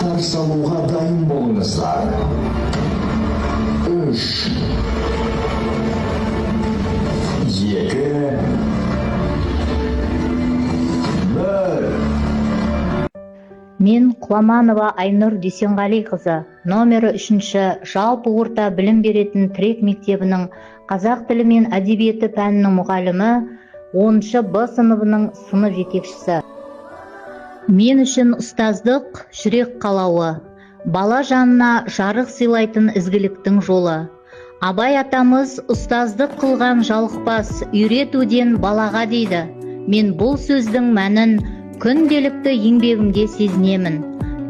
қарсы алуға дайын болыңыздар. 3, 2, 1. Мен Құламанова Айнұр Дүйсенғалиқызы, номері 3-ші жалпы орта білім беретін Тірек мектебінің қазақ тілі мен әдебиеті пәнінің мұғалімі, 10-шы Б сыныбының сынып жетекшісі. Мен үшін ұстаздық жүрек қалауы, бала жанына жарық сыйлайтын ізгіліктің жолы. Абай атамыз ұстаздық қылған жалықпас, үйретуден балаға дейді. Мен бұл сөздің мәнін күнделікті еңбегімде сезінемін.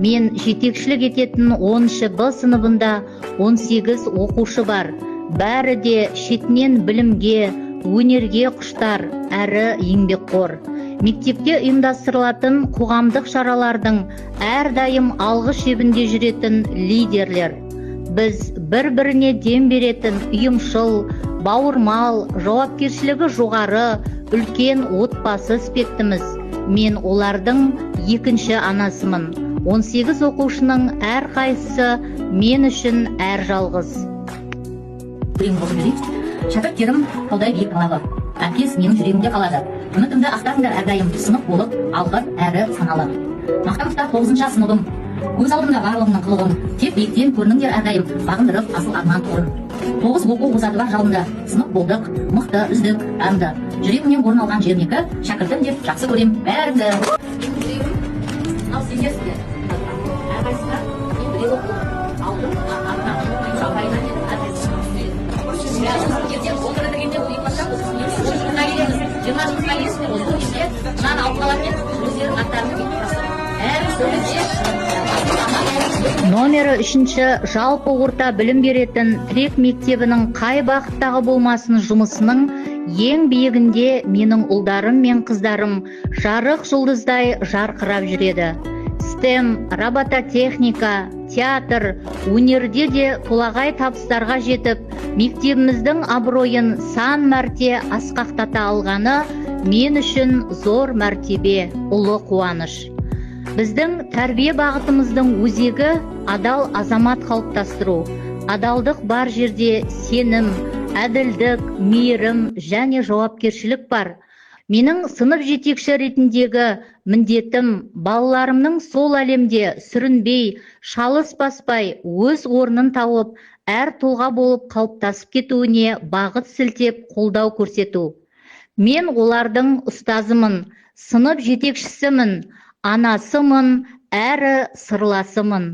Мен жетекшілік ететін 10-шы Б сыныбында 18 оқушы бар. Бәрі де шетінен білімге, өнерге құштар, әрі еңбекқор. Мектепте ұйымдастырылатын қоғамдық шаралардың әрдайым алғы шебінде жүретін лидерлер. Біз бір-біріне дем беретін ұйымшыл, бауырмал, жауапкершілігі жоғары, үлкен отбасы іспеттіміз. Мен олардың екінші анасымын. 18 оқушының әр қайсысы мен үшін әр жалғыз. Шәкірттерім таудай биік талағы. Әкес менің жүрегімде қалады. Үмітімді ақтарыңдар әрдайым, сынып болып, алғыр әрі саналы. Мақтанышта 9-шы сыныбым. Көз алдымда барлығының қылығым. Тек биіктен көрініңдер әрдайым, бағындырып асыл арман торым. 9 оқу озаты бар жалында. Сынып болдық, мықты, үздік, әмді. Жүрегімнен орын алған 22, шәкіртім деп жақсы көрем бәріңді. Номері 3-ші жалпы орта білім беретін Тірек мектебінің қай бағыттағы болмасын жұмысының ең биігінде менің ұлдарым мен қыздарым жарық жұлдыздай жарқырап жүреді. STEM, робототехника, театр, өнерде де толағай табыстарға жетіп, мектебіміздің абыройын сан мәрте асқақтата алғаны мен үшін зор мәртебе, ұлы қуаныш. Біздің тәрбие бағытымыздың өзегі адал азамат қалыптастыру. Адалдық бар жерде сенім, әділдік, мейірім және жауапкершілік бар. Менің сынып жетекші ретіндегі міндетім балаларымның сол әлемде сүрінбей, шалыс баспай, өз орнын тауып, әр тұлға болып қалыптасып кетуіне бағыт сілтеп қолдау көрсету. Мен олардың ұстазымын, сынып жетекшісімін, анасымын, әрі сырласымын.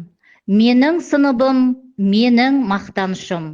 Менің сыныбым, менің мақтанышым.